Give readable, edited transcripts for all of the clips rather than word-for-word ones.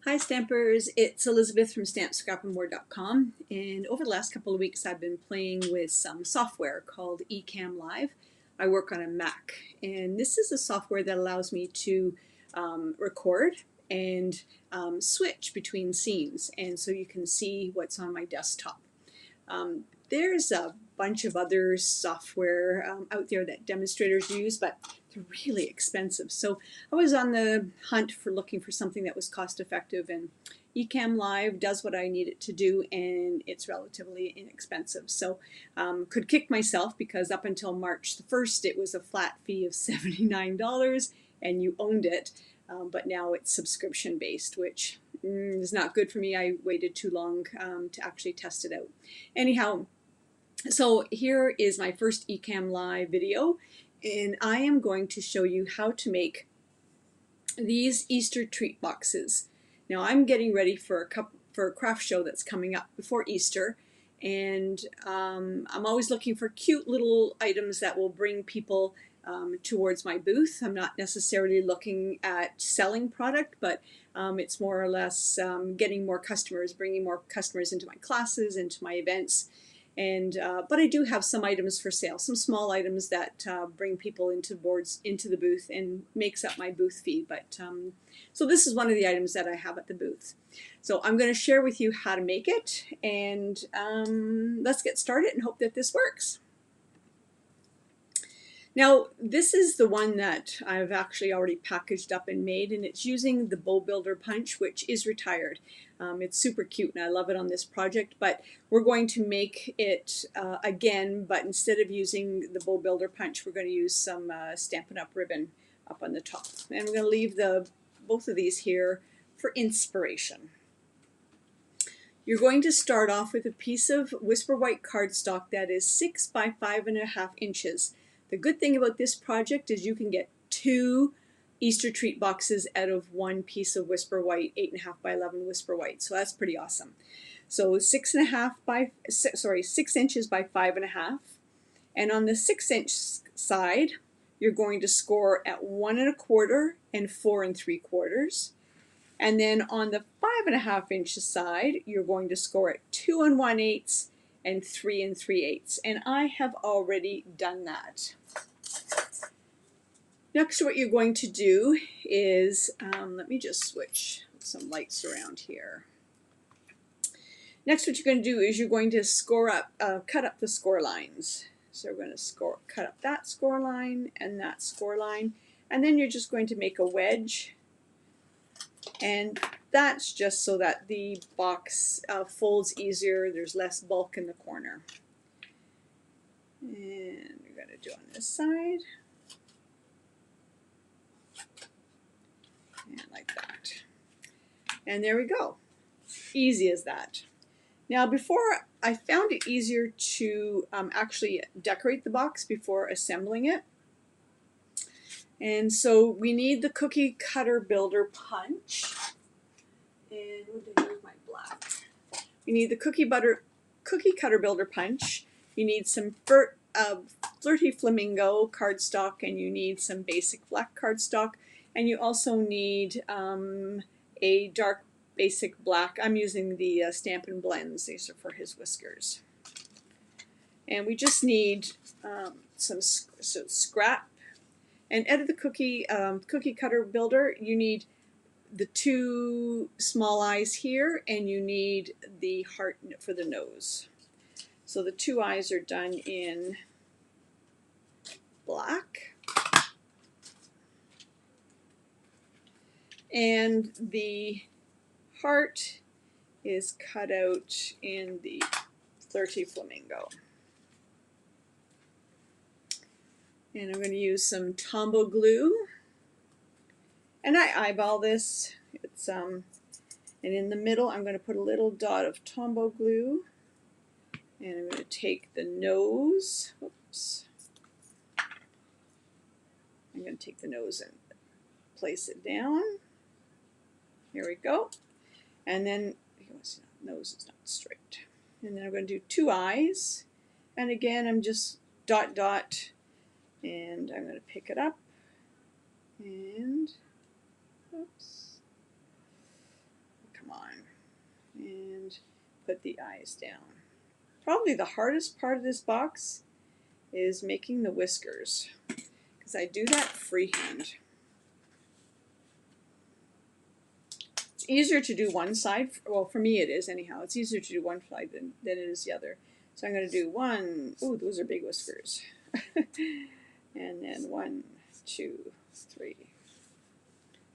Hi Stampers, it's Elizabeth from stampscrapandmore.com, and over the last couple of weeks I've been playing with some software called eCam Live. I work on a Mac, and this is a software that allows me to record and switch between scenes, and so you can see what's on my desktop. There's a bunch of other software out there that demonstrators use, but they're really expensive. So I was on the hunt for looking for something that was cost effective, and eCam Live does what I need it to do, and it's relatively inexpensive. So could kick myself because up until March the 1st it was a flat fee of $79 and you owned it, but now it's subscription based, which is not good for me. I waited too long to actually test it out. Anyhow, so here is my first eCam Live video, and I am going to show you how to make these Easter treat boxes. Now I'm getting ready for a craft show that's coming up before Easter, and I'm always looking for cute little items that will bring people towards my booth. I'm not necessarily looking at selling product, but it's more or less getting more customers, bringing more customers into my classes, into my events. And but I do have some items for sale, some small items that bring people into the booth and makes up my booth fee. But so this is one of the items that I have at the booth. So I'm going to share with you how to make it, and let's get started and hope that this works. Now, this is the one that I've actually already packaged up and made, and it's using the Bow Builder punch, which is retired. It's super cute, and I love it on this project, but we're going to make it again, but instead of using the Bow Builder punch, we're going to use some Stampin' Up ribbon up on the top. And we're going to leave both of these here for inspiration. You're going to start off with a piece of Whisper White cardstock that is 6 by 5.5 inches. The good thing about this project is you can get 2 Easter treat boxes out of one piece of Whisper White, 8.5 by 11 Whisper White. So that's pretty awesome. So 6 inches by 5.5, and on the 6-inch side, you're going to score at 1 1/4 and 4 3/4. And then on the 5.5 inch side, you're going to score at 2 1/8 and 3 3/8. And I have already done that. Next, what you're going to do is, let me just switch some lights around here. Next, what you're going to do is you're going to cut up the score lines. So we're going to cut up that score line and that score line, and then you're just going to make a wedge. And that's just so that the box folds easier. There's less bulk in the corner. And we're going to do on this side. And like that. And there we go. Easy as that. Now, before, I found it easier to actually decorate the box before assembling it. And so we need the cookie cutter builder punch. And here's my black. You need the cookie cutter builder punch. You need some Flirty Flamingo cardstock, and you need some basic black cardstock, and you also need a dark basic black. I'm using the Stampin' Blends. These are for his whiskers. And we just need some scrap. And out of the cookie cutter builder, you need the 2 small eyes here, and you need the heart for the nose. So the 2 eyes are done in black, and the heart is cut out in the Flirty Flamingo. And I'm going to use some Tombow glue, and I eyeball this. It's and in the middle I'm going to put a little dot of Tombow glue, and I'm going to take the nose. Oops. I'm going to take the nose and place it down. Here we go. And then nose is not straight. And then I'm going to do 2 eyes, and again I'm just dot dot. And I'm going to pick it up, and oops, put the eyes down. Probably the hardest part of this box is making the whiskers, because I do that freehand. It's easier to do one side, well for me it is anyhow, it's easier to do one side than it is the other. So I'm going to do one, ooh, those are big whiskers. And then 1, 2, 3.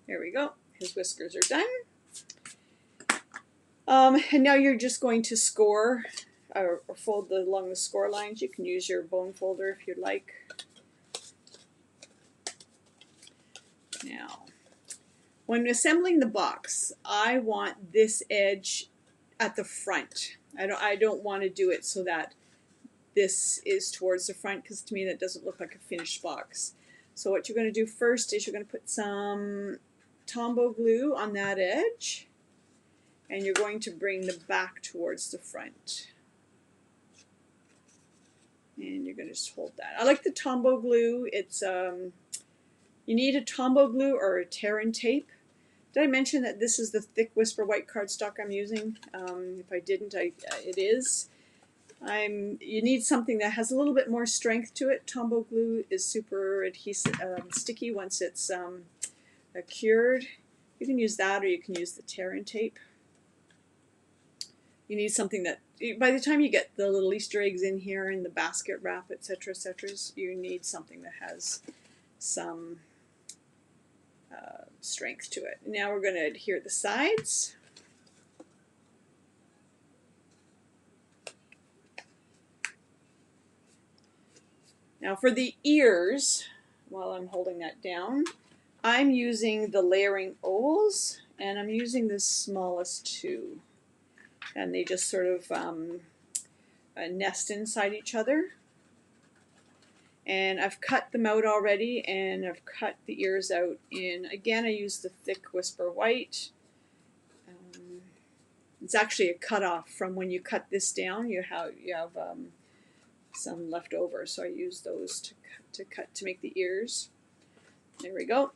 There we go. His whiskers are done. And now you're just going to score or fold along the score lines. You can use your bone folder if you'd like. Now, when assembling the box, I want this edge at the front. I don't want to do it so that this is towards the front, because to me that doesn't look like a finished box. So what you're going to do first is you're going to put some Tombow glue on that edge, and you're going to bring the back towards the front. And you're going to just hold that. I like the Tombow glue. It's you need a Tombow glue or a tear and tape. Did I mention that this is the thick Whisper white cardstock I'm using? If I didn't, it is. You need something that has a little bit more strength to it. Tombow glue is super adhesive, sticky once it's cured. You can use that, or you can use the tear and tape. You need something that, by the time you get the little Easter eggs in here and the basket wrap, etc., etc., you need something that has some strength to it. Now we're going to adhere the sides. Now for the ears, while I'm holding that down, I'm using the layering ovals, and I'm using the smallest two. And they just sort of nest inside each other. And I've cut them out already, and I've cut the ears out in, again, I use the thick Whisper white. It's actually a cutoff from when you cut this down. You have some left over, so I use those to make the ears. There we go.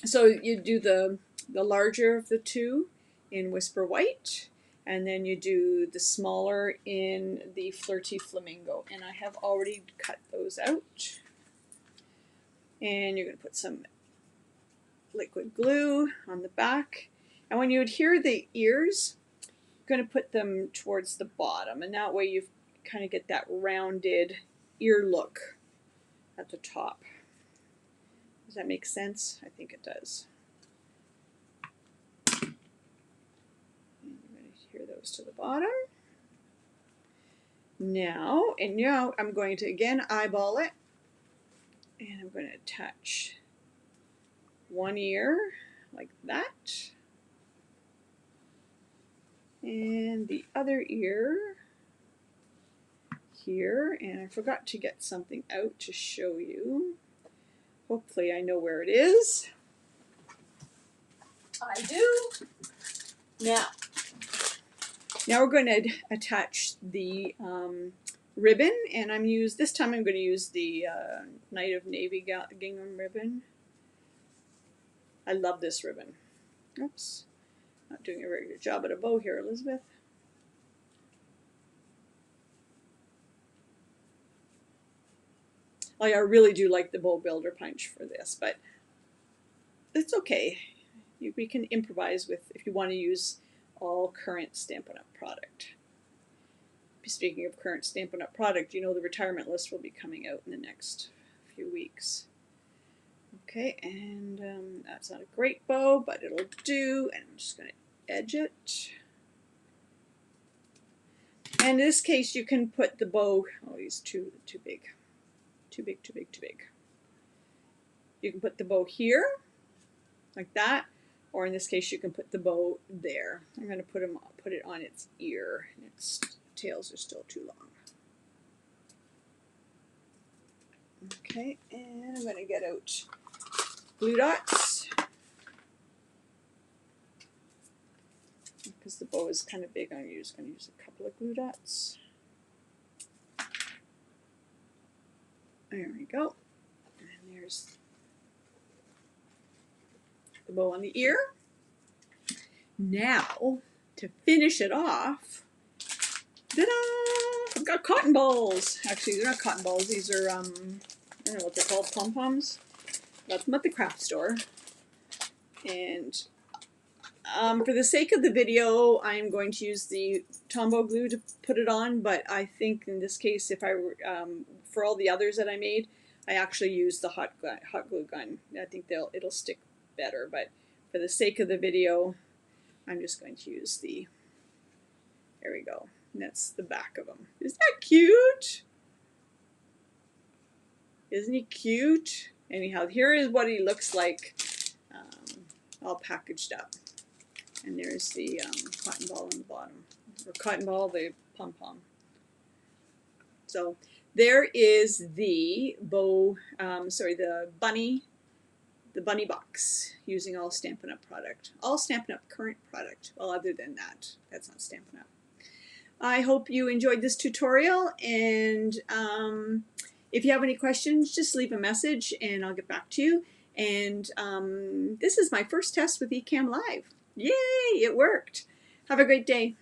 So you do the larger of the two in Whisper white, and then you do the smaller in the Flirty Flamingo, and I have already cut those out. And you're going to put some liquid glue on the back, and when you adhere the ears, you're going to put them towards the bottom, and that way you kind of get that rounded ear look at the top. Does that make sense? I think it does. And I'm going to adhere those to the bottom. Now I'm going to again eyeball it, and I'm going to attach one ear like that, and the other ear here, and I forgot to get something out to show you. Hopefully I know where it is. I do. Now we're going to attach the ribbon, and this time I'm going to use the Night of Navy gingham ribbon. I love this ribbon. Oops, not doing a very good job at a bow here, Elizabeth. Like, I really do like the bow builder punch for this, but it's okay. We can improvise with, if you want to use all current Stampin' Up! Product. Speaking of current Stampin' Up! Product, you know the retirement list will be coming out in the next few weeks. Okay, and that's not a great bow, but it'll do, and I'm just going to edge it. And in this case, you can put the bow, oh, he's too big. Too big, too big, too big. You can put the bow here, like that, or in this case, you can put the bow there. I'm going to put it on its ear. Its tails are still too long. Okay, and I'm going to get out glue dots, because the bow is kind of big. I'm just going to use a couple of glue dots. There we go. And there's the bow on the ear. Now, to finish it off, Ta-da! I've got cotton balls. Actually, they're not cotton balls. These are, I don't know what they're called, pom-poms. Got them at the craft store. And for the sake of the video, I'm going to use the Tombow glue to put it on, but I think in this case, if I were, for all the others that I made, I actually used the hot glue gun. I think it'll stick better, but for the sake of the video, I'm just going to use the, there we go. And that's the back of them. Isn't that cute? Isn't he cute? Anyhow, here is what he looks like all packaged up. And there's the cotton ball on the bottom. Or cotton ball, the pom-pom. So there is the the bunny box using all Stampin' Up product. All Stampin' Up current product. Well, other than that, that's not Stampin' Up. I hope you enjoyed this tutorial, and if you have any questions, just leave a message and I'll get back to you. And this is my first test with eCam Live. Yay, it worked. Have a great day.